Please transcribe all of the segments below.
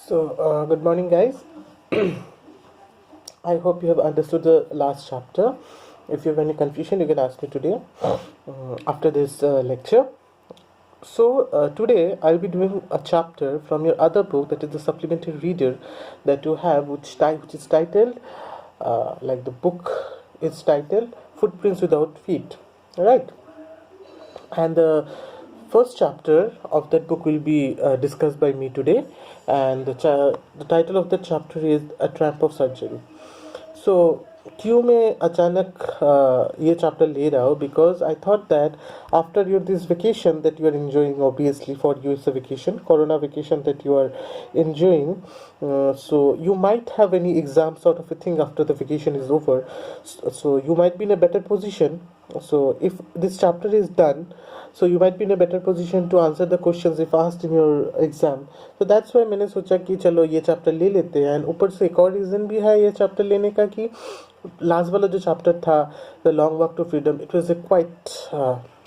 Good morning, guys. I hope you have understood the last chapter. If you have any confusion, you can ask me today after this lecture. Today I'll be doing a chapter from your other book, that is the supplementary reader that you have, which is titled, like the book is titled, Footprints Without Feet. Right? And the first chapter of that book will be discussed by me today, and the title of the chapter is A Tramp of Surgery. So क्यों मैं अचानक ये chapter ले रहा हूँ, because I thought that after your this vacation that you are enjoying, obviously for you it's a vacation, corona vacation that you are enjoying, so you might have any exam sort of a thing after the vacation is over, so you might be in a better position. So if this chapter is done, so you might be in a better position to answer the questions if asked in your exam. So that's why मैंने सोचा कि चलो ये chapter ले लेते हैं. And ऊपर से एक और रीज़न भी है ये चैप्टर लेने का कि लास्ट वाला जो चैप्टर था, the long walk to freedom, it was a quite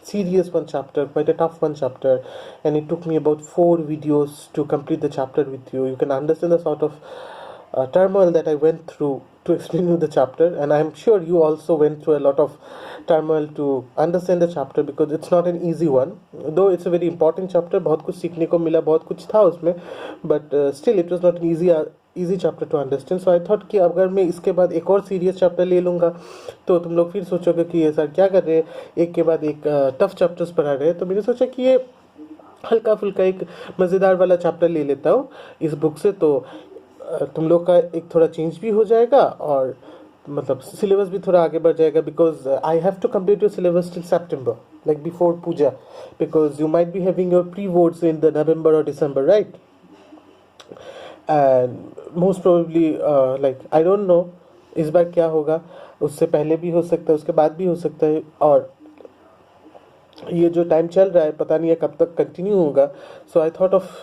serious one chapter, quite a tough one chapter, and it took me about 4 videos to complete the chapter with you. You can understand the sort of turmoil that I went through to explain you the chapter, and I'm sure you also went through a lot of turmoil to understand the chapter, because it's not an easy one, though it's a very important chapter. बहुत कुछ सीखने को मिला, बहुत कुछ था उसमें, but still it was not an easy chapter to understand. So I thought कि अगर मैं इसके बाद एक और सीरियस चैप्टर ले लूँगा तो तुम लोग फिर सोचोगे कि ये सर क्या कर रहे हैं, एक के बाद एक टफ चैप्टर्स पढ़ा रहे हैं. तो मैंने सोचा कि ये हल्का फुल्का एक मज़ेदार वाला चैप्टर ले लेता हूँ इस बुक से, तो तुम लोग का एक थोड़ा चेंज भी हो जाएगा और मतलब सिलेबस भी थोड़ा आगे बढ़ जाएगा, because I have to complete your syllabus till September, like before Puja, because you might be having your pre boards in the November और December, right? And most probably like I don't know इस बार क्या होगा, उससे पहले भी हो सकता है, उसके बाद भी हो सकता है, और ये जो टाइम चल रहा है पता नहीं है कब तक कंटिन्यू होगा. So I thought of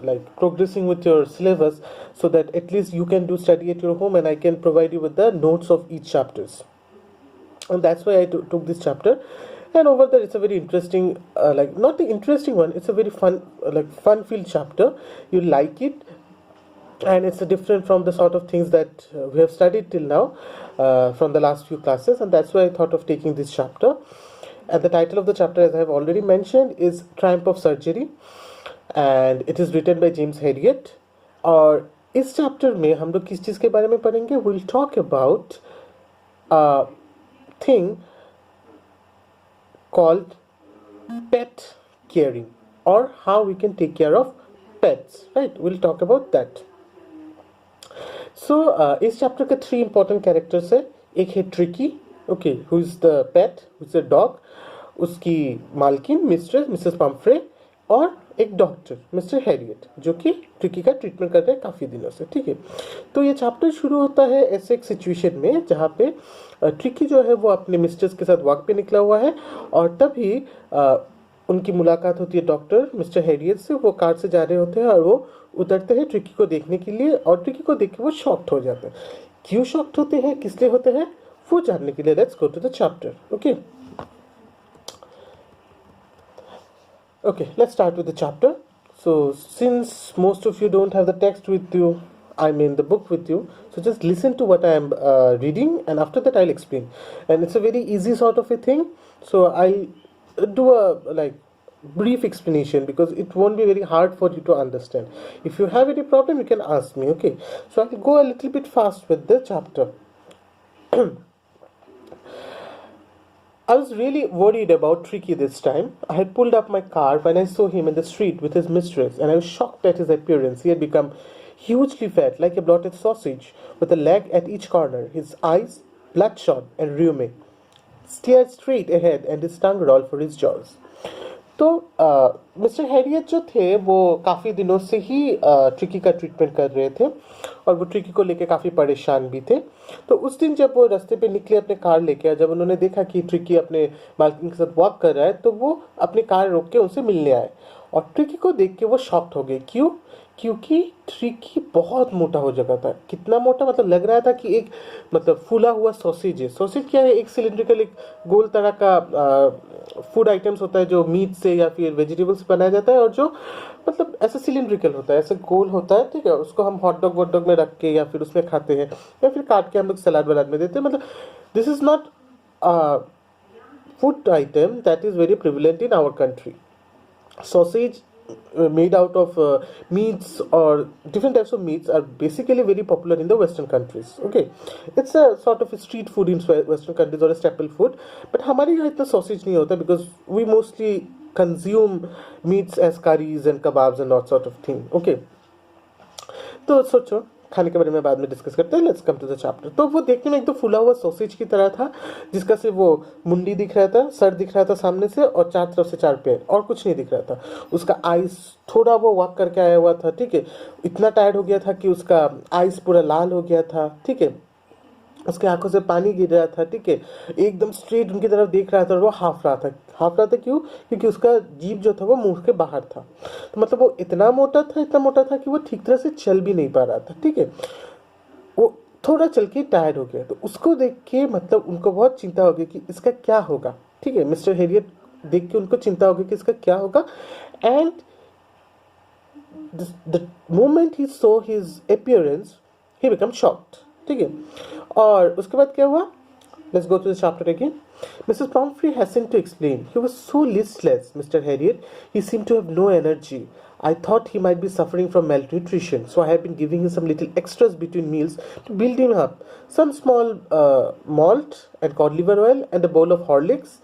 like progressing with your syllabus, so that at least you can do study at your home and I can provide you with the notes of each chapters. And that's why I took this chapter. And over there it's a very interesting, like not the interesting one, it's a very fun, like fun filled chapter. You like it, and it's different from the sort of things that we have studied till now from the last few classes, and that's why I thought of taking this chapter. And the title of the chapter, as I have already mentioned, is Triumph of Surgery, and it is written by James Herriot. और इस chapter में हम लोग किस चीज़ के बारे में पढ़ेंगे? Will talk about thing called pet caring, और how we can take care of pets, right? Will talk about that. So इस चैप्टर के 3 इंपॉर्टेंट कैरेक्टर्स है. एक है tricky, okay, who is the pet, who is the dog, उसकी मालकिन Mrs Pomfrey, और एक डॉक्टर मिस्टर हैरियट, जो कि ट्रिकी का ट्रीटमेंट कर रहे हैं काफ़ी दिनों से. ठीक है, तो ये चैप्टर शुरू होता है ऐसे एक सिचुएशन में जहाँ पे ट्रिकी जो है वो अपने मिस्ट्रेस के साथ वॉक पे निकला हुआ है, और तभी उनकी मुलाकात होती है डॉक्टर मिस्टर हैरियट से. वो कार से जा रहे होते हैं और वो उतरते हैं ट्रिकी को देखने के लिए, और ट्रिकी को देख के वो शॉक्ड हो जाते हैं. क्यों शॉक्ड होते हैं, किस लिए होते हैं, वो जानने के लिए let's go to the chapter. Okay, let's start with the chapter. So since most of you don't have the text with you, I mean the book with you, so just listen to what I am reading, and after that I'll explain. And it's a very easy sort of a thing, so I'll do a like brief explanation, because it won't be very hard for you to understand. If you have any problem, you can ask me, okay? So I'll go a little bit fast with the chapter. I was really worried about Tricky this time. I had pulled up my car when I saw him in the street with his mistress, and I was shocked at his appearance. He had become hugely fat, like a bloated sausage, with a leg at each corner. His eyes, bloodshot and rheumy, stared straight ahead, and his tongue rolled for his jaws. तो mister Harriet जो थे वो काफ़ी दिनों से ही tricky का treatment कर रहे थे, और वो ट्रिकी को लेके काफ़ी परेशान भी थे. तो उस दिन जब वो रास्ते पे निकले अपने कार लेके, जब उन्होंने देखा कि ट्रिकी अपने मालकिन के साथ वॉक कर रहा है, तो वो अपनी कार रोक के उनसे मिलने आए, और ट्रिकी को देख के वो शॉक्ड हो गए. क्यों? क्योंकि ट्रिकी बहुत मोटा हो चुका था। कितना मोटा, मतलब लग रहा था कि एक मतलब फूला हुआ सॉसेज है। सॉसेज क्या है, एक सिलिंड्रिकल, एक गोल तरह का फूड आइटम्स होता है जो मीट से या फिर वेजिटेबल्स से बनाया जाता है, और जो मतलब ऐसा सिलिंड्रिकल होता है, ऐसे गोल होता है, ठीक है। उसको हम हॉट डॉग वॉट डॉग में रख के या फिर उसमें खाते हैं, या फिर काट के हम लोग सलाद वलाद में देते हैं। मतलब this is not food item that is very prevalent in our country. Sausage made out of meats or different types of meats are basically very popular in the western countries. Okay, it's a sort of a street food in western countries or a staple food, but हमारे यहाँ इतना sausage नहीं होता because we mostly consume meats as curries and kebabs and that sort of thing. Okay, तो सोचो, खाने के बारे में बाद में डिस्कस करते हैं। Let's come to the chapter. तो वो देखने में एकदम फुला हुआ सॉसेज की तरह था, जिसका सिर्फ वो मुंडी दिख रहा था, सर दिख रहा था सामने से, और चार तरफ से चार पैर, और कुछ नहीं दिख रहा था। उसका आइस थोड़ा वो वॉक करके आया हुआ था, ठीक है। इतना टायर्ड हो गया था कि उसका आइस पूरा लाल हो गया था, ठीक है। उसके आंखों से पानी गिर रहा था, ठीक है। एकदम स्ट्रेट उनकी तरफ देख रहा था, और वो हाफ रहा था। हाफ रहा था क्यों? क्योंकि उसका जीभ जो था वो मुंह के बाहर था। तो मतलब वो इतना मोटा था, इतना मोटा था कि वो ठीक तरह से चल भी नहीं पा रहा था, ठीक है। वो थोड़ा चल के टायर्ड हो गया। तो उसको देख के मतलब उनको बहुत चिंता हो गई कि इसका क्या होगा, ठीक है। मिस्टर हेरियट देख के उनको चिंता हो गई कि इसका क्या होगा। And the moment he saw his appearance he became shocked, ठीक है। और उसके बाद क्या हुआ? Let's go to the chapter again. Mrs. Pomfrey hastened to explain. He was so listless, Mr. Harriet. He seemed to have no energy. I thought he might be suffering from malnutrition, so I have been giving him some little extras between meals to build him up. Some small malt and cod liver oil and a bowl of Horlicks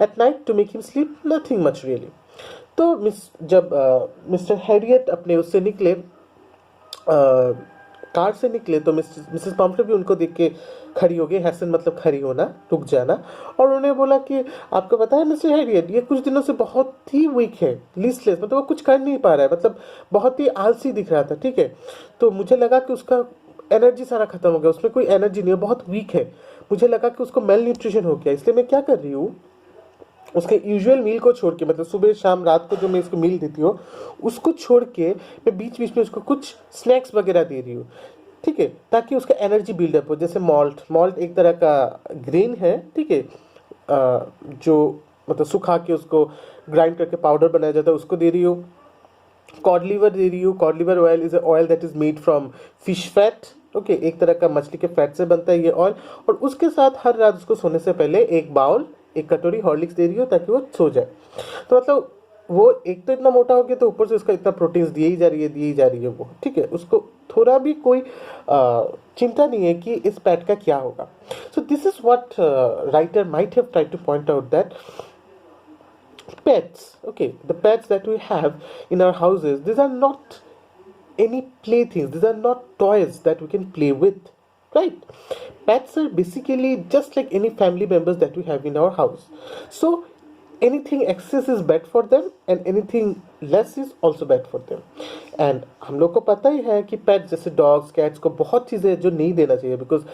at night to make him sleep. Nothing much really. तो जब mister Harriet अपने उससे निकले, car से निकले, तो Mrs पॉम्फ्रे भी उनको देख के खड़ी हो गई। हैसन मतलब खड़ी होना, रुक जाना। और उन्होंने बोला कि आपको पता है मिस्टर हैरियट, ये कुछ दिनों से बहुत ही वीक है, लिस्टलेस, मतलब वो कुछ कर नहीं पा रहा है, मतलब बहुत ही आलसी दिख रहा था, ठीक है। तो मुझे लगा कि उसका एनर्जी सारा खत्म हो गया, उसमें कोई एनर्जी नहीं है, बहुत वीक है। मुझे लगा कि उसको मेल न्यूट्रिशन हो गया, इसलिए मैं क्या कर रही हूँ, उसके यूजुअल मील को छोड़ के, मतलब सुबह शाम रात को जो मैं इसको मील देती हूँ उसको छोड़ के मैं बीच बीच में उसको कुछ स्नैक्स वगैरह दे रही हूँ, ठीक है, ताकि उसका एनर्जी बिल्डअप हो। जैसे मॉल्ट एक तरह का ग्रेन है, ठीक है, जो मतलब सुखा के उसको ग्राइंड करके पाउडर बनाया जाता है, उसको दे रही हूँ। कॉड लिवर दे रही हूँ। Cod liver oil is oil that is made from fish fat, okay, एक तरह का मछली के फैट से बनता है ये ऑयल। और उसके साथ हर रात उसको सोने से पहले एक कटोरी हॉर्लिक्स दे रही हो ताकि वो सो जाए। तो मतलब वो एक तो इतना मोटा हो गया, तो ऊपर से उसका इतना प्रोटीन्स दिए ही जा रही है वो, ठीक है। उसको थोड़ा भी कोई चिंता नहीं है कि इस पैट का क्या होगा। So this is what writer might have tried two point out that pets, okay, the pets that we have in our houses, these are not any playthings, these are not toys that we can play with, right? Pets are basically just like any family members that we have in our house. So anything excess is bad for them and anything less is also bad for them. And हम लोग को पता ही है कि pets जैसे dogs, cats को बहुत चीज़ें जो नहीं देना चाहिए, because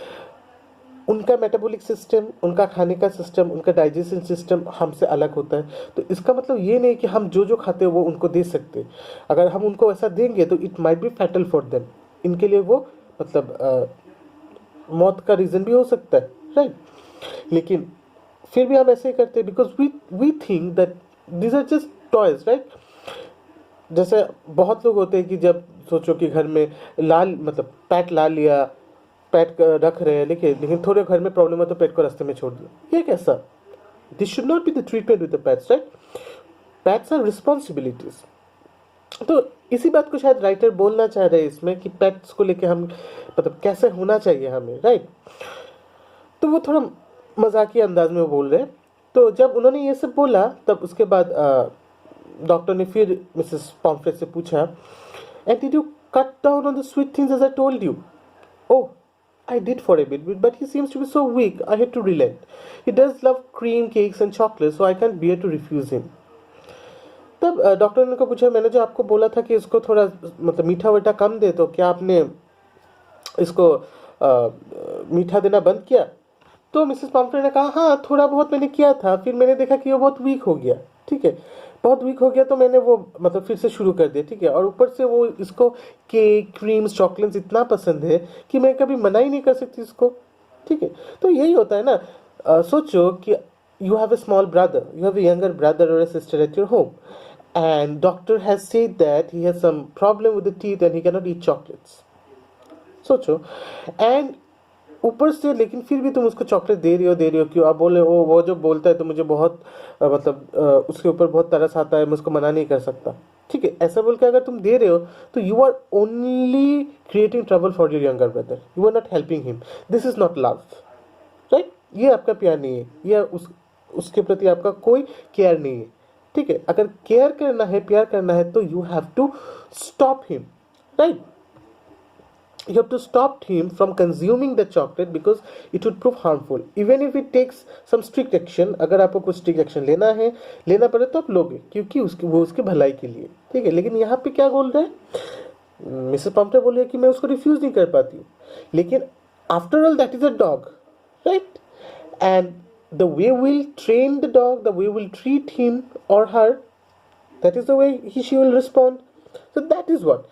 उनका मेटाबॉलिक सिस्टम, उनका खाने का सिस्टम, उनका डाइजेशन सिस्टम हमसे अलग होता है। तो इसका मतलब ये नहीं कि हम जो जो खाते हैं वो उनको दे सकते। अगर हम उनको ऐसा देंगे तो it might be fatal for them, इनके लिए वो मतलब मौत का रीज़न भी हो सकता है, राइट। लेकिन फिर भी हम ऐसे ही करते हैं because we think that these are just toys, right. जैसे बहुत लोग होते हैं कि जब सोचो कि घर में लाल मतलब पैट ला लिया, पेट रख रहे हैं, लेकिन थोड़े घर में प्रॉब्लम है तो पेट को रास्ते में छोड़ दिया, ये कैसा? This should not be the treatment with the pets, right. Pets are responsibilities. तो इसी बात को शायद राइटर बोलना चाह रहे हैं इसमें कि पेट्स को लेके हम मतलब कैसे होना चाहिए हमें, राइट। तो वो थोड़ा मजाकिया अंदाज में बोल रहे हैं। तो जब उन्होंने ये सब बोला तब उसके बाद डॉक्टर ने फिर मिसेस पॉम्फ्रे से पूछा, and did you cut down on the sweet things as I told you? Oh, I did for a bit, but he seems to be so weak. I had to relent. He does love cream, cakes and chocolate, so I can't bear to refuse him. तब doctor ने को पूछा, मैंने जो आपको बोला था कि इसको थोड़ा मतलब मीठा वीठा कम दे, तो क्या आपने इसको मीठा देना बंद किया? तो मिसेस पॉम्फ्रे ने कहा, हाँ थोड़ा बहुत मैंने किया था, फिर मैंने देखा कि वो बहुत वीक हो गया। ठीक है, बहुत वीक हो गया तो मैंने वो मतलब फिर से शुरू कर दिया, ठीक है, और ऊपर से वो इसको केक क्रीम्स चॉकलेट्स इतना पसंद है कि मैं कभी मना ही नहीं कर सकती इसको, ठीक है। तो यही होता है ना, सोचो कि you have a small brother, you have a younger brother or a sister at your home, and doctor has said that he has some problem with the teeth and he cannot eat chocolates. सोचो, and ऊपर से लेकिन फिर भी तुम उसको chocolate दे रही हो क्यों? आप बोले वो जो बोलता है तो मुझे बहुत उसके ऊपर बहुत तरस आता है, मैं उसको मना नहीं कर सकता, ठीक है। ऐसा बोल के अगर तुम दे रहे हो तो you are only creating trouble for your younger brother, you are not helping him, this is not love, right? ये आपका प्यार नहीं है, ये उसके प्रति आपका कोई केयर नहीं है, ठीक है। अगर केयर करना है, प्यार करना है तो you have to stop him, right? You have to stop him from consuming the chocolate because it would prove harmful. Even if it takes some strict action, अगर आपको कुछ strict action लेना पड़े तो आप लोगे, क्योंकि वो उसके भलाई के लिए, ठीक है। लेकिन यहाँ पे क्या बोल रहे हैं, मिसेस पम्पटे बोल रही है कि मैं उसको रिफ्यूज नहीं कर पाती हूँ, लेकिन after all that is a dog, right? And the way we'll train the dog, the way we'll treat him or her, that is the way she will respond. So that is what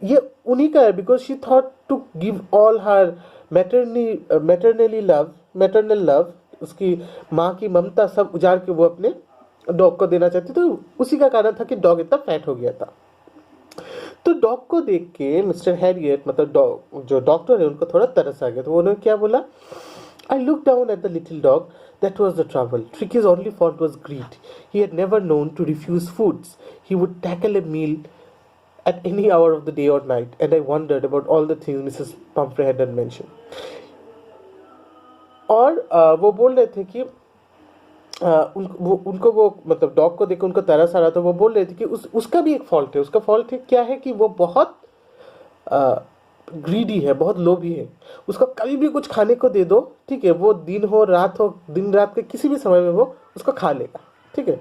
ये उन्हीं का है, because she thought to give all her maternal love, उसकी माँ की ममता सब उजाड़ के वो अपने डॉग को देना चाहती, तो उसी का कारण था कि डॉग इतना फैट हो गया था। तो डॉग को देख के मिस्टर हैरियट मतलब डॉग जो डॉक्टर है उनको थोड़ा तरस आ गया, तो उन्होंने क्या बोला, I looked down at the little dog. That was the trouble. Tricky's only fault was greed. He had never known to refuse foods. He would tackle a meal at any hour of the day or night, and I wondered about all the things Mrs. Pumphrey had mentioned. और वो बोल रहे थे कि उनको वो मतलब dog को देख उनको तरस आ रहा था, वो बोल रहे थे कि उसका भी एक फॉल्ट है। उसका फॉल्ट है क्या है कि वो बहुत ग्रीडी है, बहुत लोभी है। उसको कभी भी कुछ खाने को दे दो, ठीक है, वो दिन रात के किसी भी समय में वो उसको खा लेगा, ठीक है,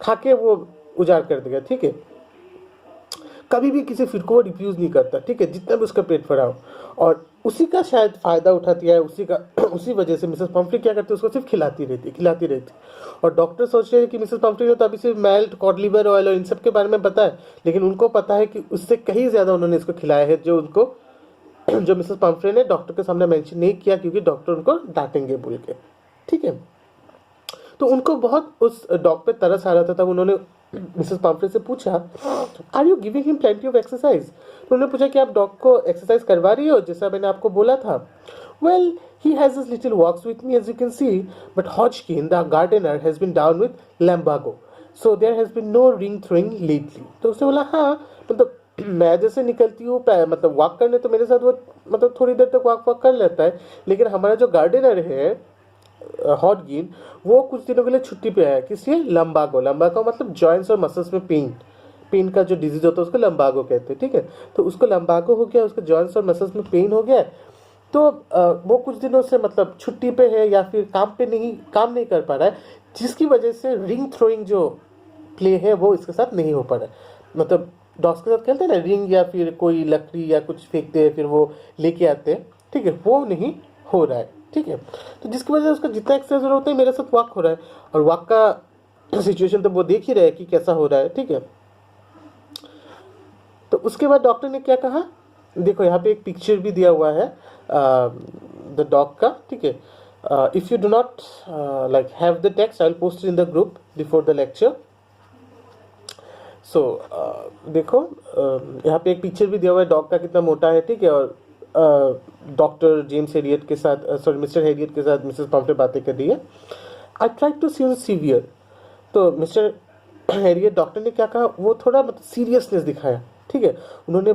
खा के वो उजाड़ कर देगा, ठीक है। कभी भी किसी फूड को वो रिफ्यूज नहीं करता, ठीक है, जितना भी उसका पेट भरा हो। और उसी का शायद फायदा उठाती है, उसी वजह से मिसेस पम्फ्री क्या करती है, उसको सिर्फ खिलाती रहती। और डॉक्टर सोच रहे हैं कि मिसेस पम्फ्री ने तो अभी सिर्फ मेल्ट कॉड लिवर ऑयल और इन सब के बारे में पता है, लेकिन उनको पता है कि उससे कहीं ज्यादा उन्होंने इसको खिलाया है, जो मिसेस पम्फ्रे ने डॉक्टर के सामने मेंशन नहीं किया, क्योंकि डॉक्टर उनको डांटेंगे बोल के, ठीक है। तो उनको बहुत उस डॉग पे तरस आ रहा था, तब उन्होंने मिसेस पम्फ्रे से पूछा, are you giving him plenty of exercise? तो उन्होंने पूछा कि आप डॉग को एक्सरसाइज करवा रही हो जैसा मैंने आपको बोला था। Well, he has his little walks with me as you can see, but Hodgkin the gardener has been down with lumbago, so there has been no ring throwing lately. तो उसने बोला हाँ, मतलब मैं जैसे निकलती हूँ मतलब वॉक करने, तो मेरे साथ वो मतलब थोड़ी देर तक वॉक कर लेता है, लेकिन हमारा जो गार्डनर है हॉटगिन, वो कुछ दिनों के लिए छुट्टी पे आया। किस लिए? लंबागो मतलब जॉइंट्स और मसल्स में पेन का जो डिजीज होता है उसको लंबागो कहते हैं, ठीक है। तो उसको लंबागो हो गया, उसके जॉइंट्स और मसल्स में पेन हो गया, तो वो कुछ दिनों से मतलब छुट्टी पे है या फिर काम नहीं कर पा रहा है, जिसकी वजह से रिंग थ्रोइंग जो प्ले है वो इसके साथ नहीं हो पा रहा है। मतलब डॉग्स के साथ खेलते हैं ना, रिंग या फिर कोई लकड़ी या कुछ फेंकते हैं फिर वो लेके आते हैं, ठीक है, वो नहीं हो रहा है, ठीक है। तो जिसकी वजह से उसका जितना एक्सरसाइज होता है मेरे साथ वॉक हो रहा है, और वॉक का सिचुएशन तो वो देख ही रहे हैं कि कैसा हो रहा है, ठीक है। तो उसके बाद डॉक्टर ने क्या कहा, देखो यहाँ पे एक पिक्चर भी दिया हुआ है द डॉग का, ठीक है। If you do not like have the text, I will post in the group before the lecture. So देखो यहाँ पे एक पिक्चर भी दिया हुआ है डॉग का कितना मोटा है, ठीक है। और डॉक्टर जेम्स हैरियट के साथ मिस्टर हैरियट के साथ मिसेस पम्फ्रे बातें कर रही है। I try to see severe, तो मिस्टर हैरियट डॉक्टर ने क्या कहा, वो थोड़ा मतलब सीरियसनेस दिखाया, ठीक है। उन्होंने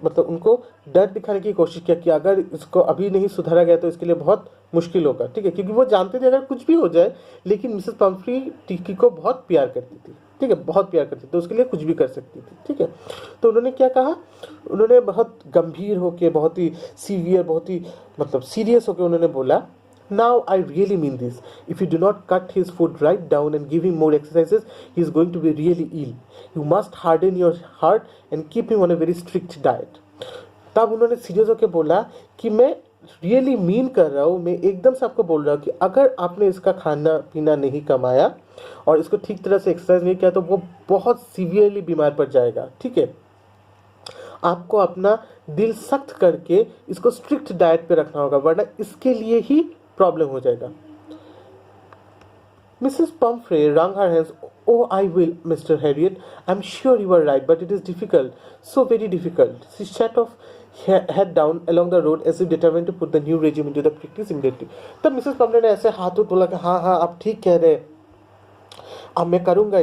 मतलब उनको डर दिखाने की कोशिश किया कि अगर इसको अभी नहीं सुधारा गया तो इसके लिए बहुत मुश्किल होगा, ठीक है, क्योंकि वो जानते थे अगर कुछ भी हो जाए, लेकिन मिसेस पम्फ्री टिक्की को बहुत प्यार करती थी, ठीक है, बहुत प्यार करती थी, तो उसके लिए कुछ भी कर सकती थी, ठीक है। तो उन्होंने क्या कहा, उन्होंने बहुत गंभीर होकर, बहुत ही सीवियर, बहुत ही मतलब सीरियस होकर उन्होंने बोला, now I really mean this. If you do not cut his food right down and give him more exercises, he is going to be really ill. You must harden your heart and keep him on a very strict diet. तब उन्होंने serious होकर बोला कि मैं really mean कर रहा हूँ, मैं एकदम से आपको बोल रहा हूँ कि अगर आपने इसका खाना पीना नहीं कमाया और इसको ठीक तरह से एक्सरसाइज नहीं किया तो वो बहुत सीवियरली बीमार पड़ जाएगा, ठीक है। आपको अपना दिल सख्त करके इसको स्ट्रिक्ट डाइट पे रखना होगा, वरना इसके लिए ही प्रॉब्लम हो जाएगा। Mrs. Pumphrey wrung her hands. Oh, I will, Mr. Harriet. I'm sure you are right, but it is difficult, so very difficult. She shut off, head down along the road as if determined to put the new regime into the practice immediately. तब Mrs पम्परे ने ऐसे हाथों बोला कि हाँ हाँ आप ठीक कह रहे हैं, अब मैं करूँगी,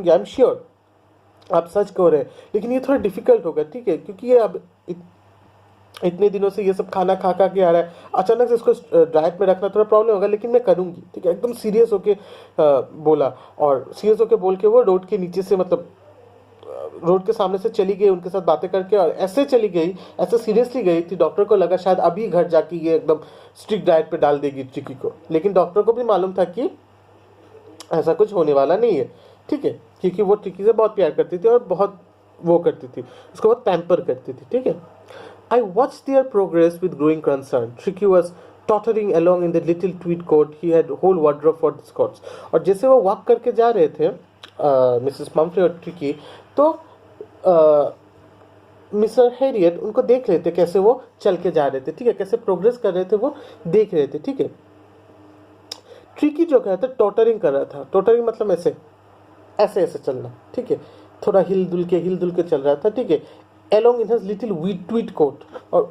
आई एम श्योर आप सच कह रहे हैं, लेकिन ये थोड़ा डिफिकल्ट होगा, ठीक है, क्योंकि ये अब इतने दिनों से ये सब खाना खा के आ रहा है, अचानक से इसको डाइट में रखना थोड़ा प्रॉब्लम होगा, लेकिन मैं करूँगी, ठीक है। एकदम सीरियस होके बोला, और सीरियस होके बोल के वो रोड के नीचे से मतलब रोड के सामने से चली गई उनके साथ बातें करके, और ऐसे चली गई, ऐसे सीरियसली गई थी, डॉक्टर को लगा शायद अभी घर जाके ये एकदम स्ट्रिक्ट डाइट पे डाल देगी ट्रिकी को, लेकिन डॉक्टर को भी मालूम था कि ऐसा कुछ होने वाला नहीं है, ठीक है, क्योंकि वो ट्रिकी से बहुत प्यार करती थी और बहुत वो करती थी, उसको बहुत पैम्पर करती थी, ठीक है। I watched their progress with growing concern. Tricky was tottering along in the little tweed coat. He had whole wardrobe for his coats. और जैसे वो वॉक करके जा रहे थे मिसेस पम्फ्रे और ट्रिकी, तो मिस्टर हैरियट उनको देख रहे थे कैसे वो चल के जा रहे थे, ठीक है, कैसे प्रोग्रेस कर रहे थे वो देख रहे थे, ठीक है। ट्रिकी जो कहा था टॉटरिंग कर रहा था, टॉटरिंग मतलब ऐसे ऐसे ऐसे चलना, ठीक है, थोड़ा हिल दुल के चल रहा था, ठीक है, along in his little tweed coat, और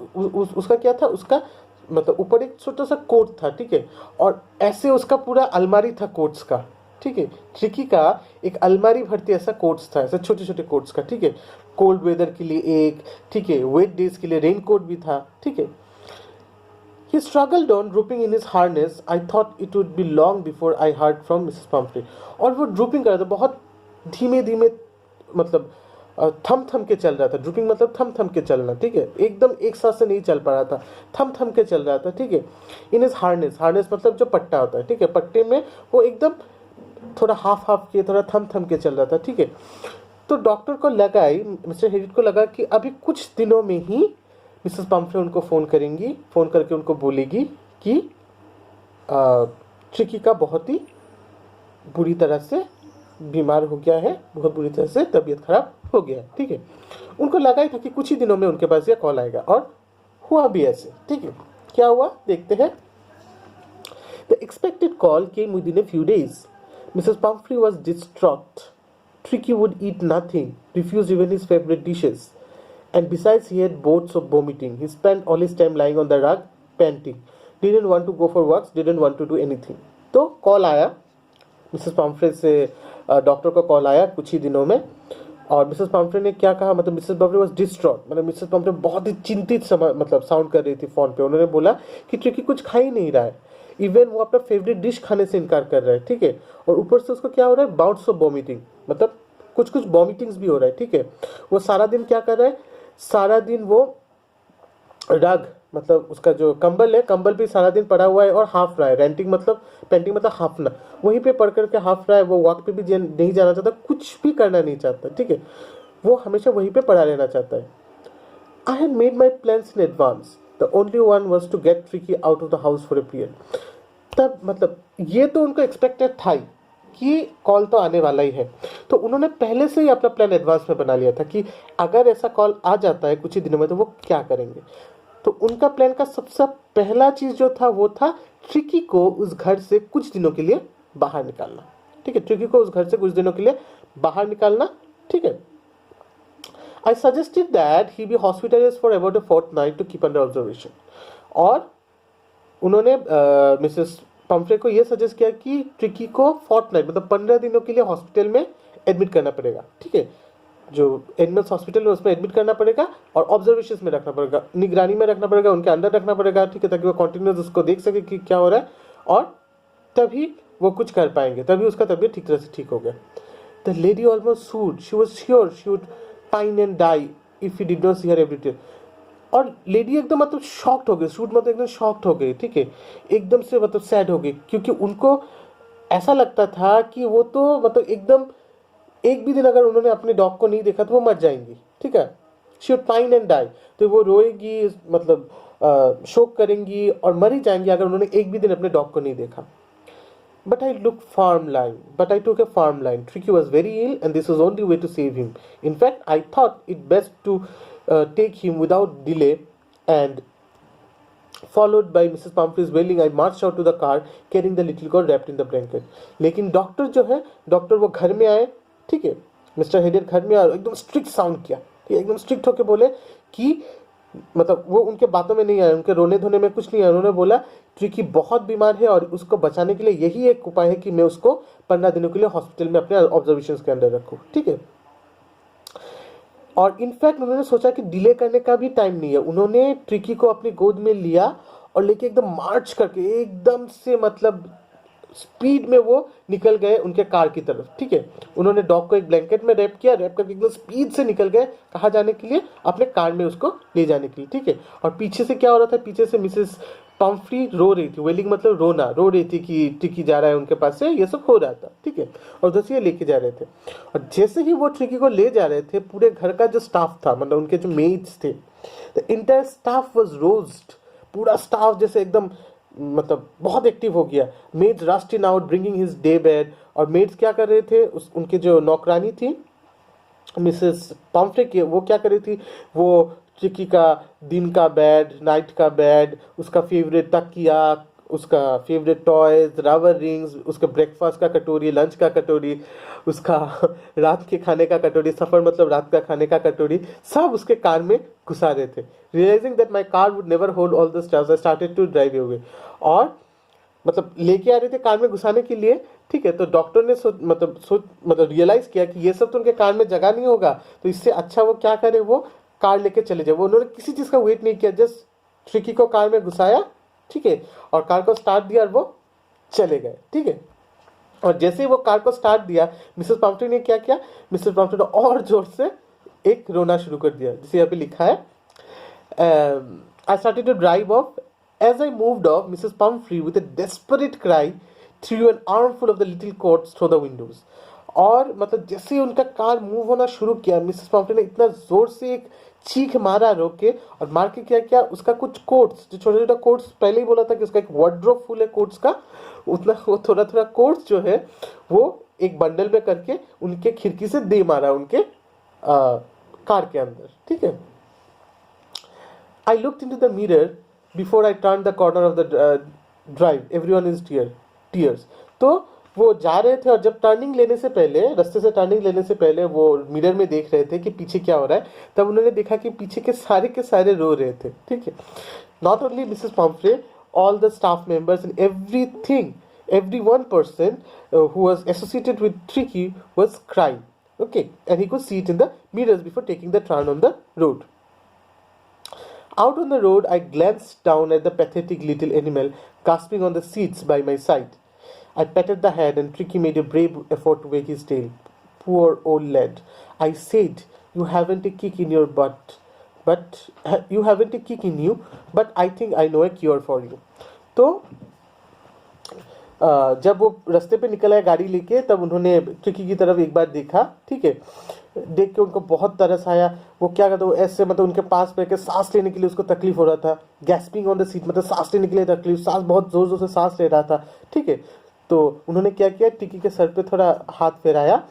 उसका क्या था, उसका मतलब ऊपर एक छोटा सा कोट था, ठीक है, और ऐसे उसका पूरा अलमारी था कोट्स का, ठीक है। ट्रिकी का एक अलमारी भरती ऐसा कोट्स था, ऐसे छोटे छोटे कोट्स का, ठीक है, कोल्ड वेदर के लिए एक, ठीक है, वेट डेज के लिए रेन कोट भी था, ठीक है। He struggled on, drooping in his harness. I thought it would be long before I heard from Mrs. Pumphrey. और वो ड्रूपिंग कर रहा था, बहुत धीमे धीमे, मतलब थम के चल रहा था। ड्रूपिंग मतलब थम के चलना, ठीक है, एकदम एक साथ से नहीं चल पा रहा था, थम के चल रहा था, ठीक है। इन हिज हार्नेस, हार्नेस मतलब जो पट्टा होता है, ठीक है, पट्टे में वो एकदम थोड़ा हाफ के, थोड़ा थम के चल रहा था, ठीक है। तो डॉक्टर को लगा, मिस्टर हेरिट को लगा कि अभी कुछ दिनों में ही मिसेस पम्फ्रे उनको फ़ोन करेंगी, फ़ोन करके उनको बोलेगी कि ट्रिकी का बहुत ही बुरी तरह से बीमार हो गया है, बहुत बुरी तरह से तबीयत खराब हो गया है, ठीक है। उनको लगा ही था कि कुछ ही दिनों में उनके पास ये कॉल आएगा, और हुआ भी ऐसे, ठीक है। क्या हुआ देखते हैं। The expected call came within a few days. Mrs Pumphrey was distraught. Tricki would eat nothing, refuse even his favourite dishes, and besides he had bouts of vomiting. He spent all his time lying on the rug panting, didn't want to go for walks, didn't want to do anything. तो call आया Mrs Pumphrey से, doctor का call आया कुछ ही दिनों में, और Mrs Pomfrey ने क्या कहा, मतलब मिसेस पम्फ्रे वाज डिस्ट्रॉट, मतलब मिसेस पम्फ्रे बहुत ही चिंतित मतलब साउंड कर रही थी फोन पे। उन्होंने बोला कि ट्रिकी कुछ खा ही नहीं रहा है, इवन वो अपना फेवरेट डिश खाने से इनकार कर रहा है, ठीक है, और ऊपर से उसको क्या हो रहा है, बाउट्स ऑफ वॉमिटिंग, मतलब कुछ वॉमिटिंग्स भी हो रहा है, ठीक है। वो सारा दिन क्या कर रहा है, सारा दिन वो रग मतलब उसका जो कंबल है, कंबल भी सारा दिन पड़ा हुआ है और हाफ रहा है, पेंटिंग मतलब हाफना, वहीं पे पढ़ करके हाफ रहा है। वो वॉक पे भी नहीं जाना चाहता, कुछ भी करना नहीं चाहता, ठीक है, वो हमेशा वहीं पे पड़ा रहना चाहता है। I had made my plans in advance, the only one was to get Tricki out of the house for a period. तब मतलब ये तो उनको एक्सपेक्टेड था ही कि कॉल तो आने वाला ही है, तो उन्होंने पहले से ही अपना प्लान एडवांस में बना लिया था कि अगर ऐसा कॉल आ जाता है कुछ ही दिनों में तो वो क्या करेंगे। तो उनका प्लान का सबसे पहला चीज जो था वो था ट्रिकी को उस घर से कुछ दिनों के लिए बाहर निकालना, ठीक है, ट्रिकी को उस घर से कुछ दिनों के लिए बाहर निकालना, ठीक है। I suggested that he be hospitalised for about a fortnight to keep under observation, और उन्होंने मिसेस पम्फ्रे को यह सजेस्ट किया कि ट्रिकी को फोर्टनाइट मतलब 15 दिनों के लिए हॉस्पिटल में एडमिट करना पड़ेगा, ठीक है, जो एनिमल्स हॉस्पिटल है उसमें एडमिट करना पड़ेगा और ऑब्जर्वेशन में रखना पड़ेगा, निगरानी में रखना पड़ेगा, उनके अंदर रखना पड़ेगा, ठीक है, ताकि वो कंटिन्यूस उसको देख सके कि क्या हो रहा है, और तभी वो कुछ कर पाएंगे, तभी उसका तबीयत ठीक तरह से ठीक हो गया। The lady almost swooned, she was sure she would pine and die if he did not see her every day. और लेडी एकदम मतलब शॉक्ड हो गई, सूट मतलब एकदम शॉक्ड हो गई, ठीक है, एकदम से मतलब सैड हो गई, क्योंकि उनको ऐसा लगता था कि वो तो मतलब एकदम एक भी दिन अगर उन्होंने अपने डॉग को नहीं देखा तो वो मर जाएंगी, ठीक है, she would pine and die, तो वो रोएगी, मतलब शोक करेंगी और मर ही जाएंगी अगर उन्होंने एक भी दिन अपने डॉग को नहीं देखा। But I looked firm line. But I took a firm line. Tricky was very ill, and this was only way to save him. In fact, I thought it best to take him without delay. And followed by Mrs. Pumphrey's wailing, I marched out to the car, carrying the little girl wrapped in the blanket. लेकिन doctor जो है, doctor वो घर में आए, ठीक है, mister हेडियर घर में आए, एकदम स्ट्रिक्ट साउंड किया, एकदम स्ट्रिक्ट होके बोले कि मतलब वो उनके बातों में नहीं आया, उनके रोने धोने में कुछ नहीं आया. उन्होंने बोला ट्रिकी बहुत बीमार है और उसको बचाने के लिए यही एक उपाय है कि मैं उसको 15 दिनों के लिए हॉस्पिटल में अपने ऑब्जर्वेशन के अंदर रखूं. ठीक है. और इनफैक्ट उन्होंने सोचा कि डिले करने का भी टाइम नहीं है. उन्होंने ट्रिकी को अपनी गोद में लिया और लेके एकदम मार्च करके एकदम से मतलब स्पीड में वो निकल गए उनके कार की तरफ. ठीक है. उन्होंने डॉग को एक ब्लैंकेट में रैप किया, रैप करके एकदम स्पीड से निकल गए. कहाँ जाने के लिए? अपने कार में उसको ले जाने के लिए. ठीक है. और पीछे से क्या हो रहा था? पीछे से मिसेस पम्फ्री रो रही थी. वेलिंग मतलब रोना, रो रही थी कि ट्रिकी जा रहा है उनके पास से, ये सब हो रहा था. ठीक है. और उधर से ये लेके जा रहे थे. और जैसे ही वो ट्रिकी को ले जा रहे थे, पूरे घर का जो स्टाफ था, मतलब उनके जो मेड्स थे, the entire staff was roused. पूरा स्टाफ जैसे एकदम मतलब बहुत एक्टिव हो गया. Maids rushed in out bringing his day bed. और मेड्स क्या कर रहे थे? उनके जो नौकरानी थी मिसेस पम्फ्रे की, वो क्या कर रही थी? वो ट्रिकी का दिन का बेड, नाइट का बेड, उसका फेवरेट तकिया, उसका फेवरेट टॉयज, रबर रिंग्स, उसका ब्रेकफास्ट का कटोरी, लंच का कटोरी, उसका रात के खाने का कटोरी, सफ़र मतलब रात का खाने का कटोरी, सब उसके कार में घुसा रहे थे. Realising that my car would never hold all the stuffs, I started to drive away. और मतलब लेके आ रहे थे कार में घुसाने के लिए. ठीक है. तो डॉक्टर ने मतलब रियलाइज किया कि ये सब तो उनके कार में जगह नहीं होगा, तो इससे अच्छा वो क्या करे, वो कार लेके चले जाए. वो उन्होंने किसी चीज़ का वेट नहीं किया, जस्ट ट्रिकी को कार में घुसाया. ठीक है. और कार को स्टार्ट दिया और वो चले गए. ठीक है. और जैसे ही वो कार को स्टार्ट दिया, मिसेस पम्फ्री ने क्या किया? मिसेस पम्फ्री ने और जोर से एक रोना शुरू कर दिया, जिसे यहाँ पे लिखा है I started to drive off. As I moved off, Mrs. Pumphrey, with a desperate cry, threw an armful of the little coats through the windows. और मतलब जैसे ही उनका कार मूव होना शुरू किया, मिसेस पम्फ्री ने इतना जोर से एक चीख मारा रोक के, और मार के क्या किया? उसका कुछ कोट्स, जो छोटा छोटा कोट्स, पहले ही बोला था कि उसका एक वार्डरोब फुल है कोट्स का, उतना वो थोड़ा थोड़ा कोट्स जो है वो एक बंडल में करके उनके खिड़की से दे मारा उनके कार के अंदर. ठीक है. I looked into the mirror before I turned the corner of the drive. Everyone is tears. तो वो जा रहे थे और जब टर्निंग लेने से पहले, रास्ते से टर्निंग लेने से पहले वो मिरर में देख रहे थे कि पीछे क्या हो रहा है. तब उन्होंने देखा कि पीछे के सारे रो रहे थे. ठीक है. Not only Mrs Pomfrey, all the staff members and every one person who was associated with Tricky was crying. Okay. And he could see it in the mirrors before taking the turn on the road. Out on the road, I glanced down at the pathetic little animal gasping on the seats by my side. I patted the head and Tricky made a brave effort to wag his tail. Poor old lad. I said, you haven't a kick in your butt. But you haven't a kick in you, but I think I know a cure for you. तो जब वो रास्ते पे निकल आए गाड़ी लेके, तब उन्होंने ट्रिकी की तरफ एक बार देखा. ठीक है. देख के उनको बहुत तरस आया. वो क्या करता, वो ऐसे मतलब उनके पास बैठ सांस लेने के लिए उसको तकलीफ हो रहा था. गैस्पिंग ऑन द सीट मतलब सांस लेने के लिए तकलीफ, सांस बहुत जोर जोर से सांस ले रहा था. ठीक है. तो उन्होंने क्या किया, ट्रिकी के सर पे थोड़ा हाथ फेराया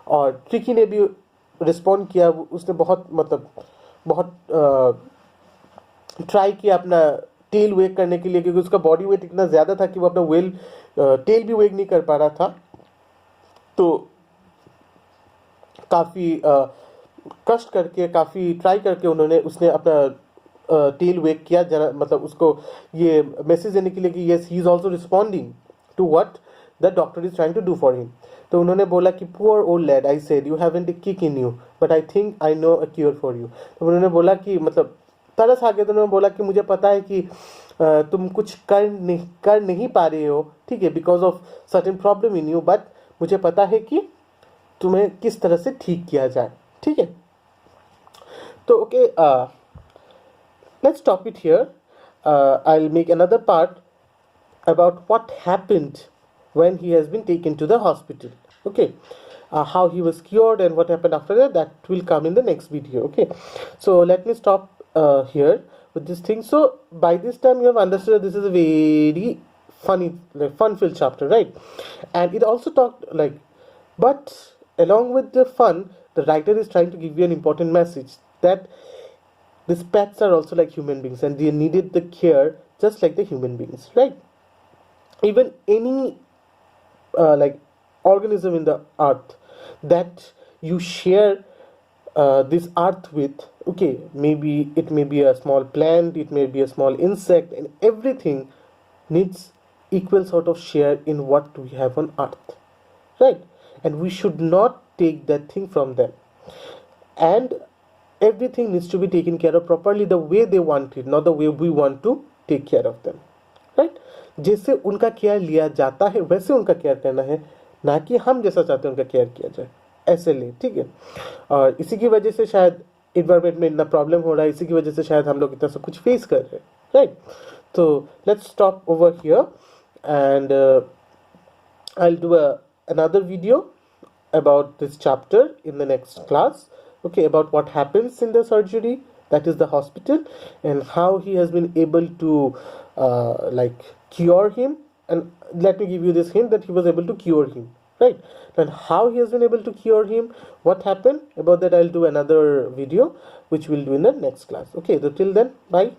और ट्रिकी ने भी रिस्पॉन्ड किया. उसने बहुत ट्राई किया अपना टेल वेग करने के लिए, क्योंकि उसका बॉडी वेट इतना ज़्यादा था कि वो अपना टेल भी वेग नहीं कर पा रहा था. तो काफ़ी कष्ट करके, काफ़ी ट्राई करके उसने अपना टेल वेग किया, जरा मतलब उसको ये मैसेज देने के लिए कि yes he is also responding to what the doctor is trying to do for him. तो उन्होंने बोला कि poor old lad, I said you haven't a kick in you, but I think I know a cure for you. तो उन्होंने बोला कि मतलब तरस आ गया. तो उन्होंने बोला कि मुझे पता है कि तुम कुछ कर नहीं पा रहे हो. ठीक है. Because of certain problem in you, but मुझे पता है कि तुम्हें किस तरह से ठीक किया जाए. ठीक है. तो okay, let's stop it here. I will make another part about what happened when he has been taken to the hospital. Okay. How he was cured and what happened after that will come in the next video. Okay. So let me stop here with this thing. So by this time you have understood that this is a very funny, like fun-filled chapter, right? And it also talked like, but along with the fun, the writer is trying to give you an important message that these pets are also like human beings and they needed the care just like the human beings, right? Even any like organism in the earth that you share this earth with, okay, maybe it may be a small plant, it may be a small insect, and everything needs equal sort of share in what we have on earth, right? And we should not take that thing from them, and everything needs to be taken care of properly the way they want it, not the way we want to take care of them, right? जैसे उनका care लिया जाता है वैसे उनका care करना है, ना कि हम जैसा चाहते हैं उनका केयर किया जाए, ऐसे ले, ठीक है? और इसी की वजह से शायद इन्वायरमेंट में इतना प्रॉब्लम हो रहा है, इसी की वजह से शायद हम लोग इतना सब कुछ फेस कर रहे हैं, राइट? तो let's stop over here and I'll do another video about this chapter in the next class, okay, about what happens in the surgery, that is the hospital, and how he has been able to like cure him. And let me give you this hint that he was able to cure him, right? And how he has been able to cure him, what happened, about that I'll do another video which we'll do in the next class, okay? So till then, bye.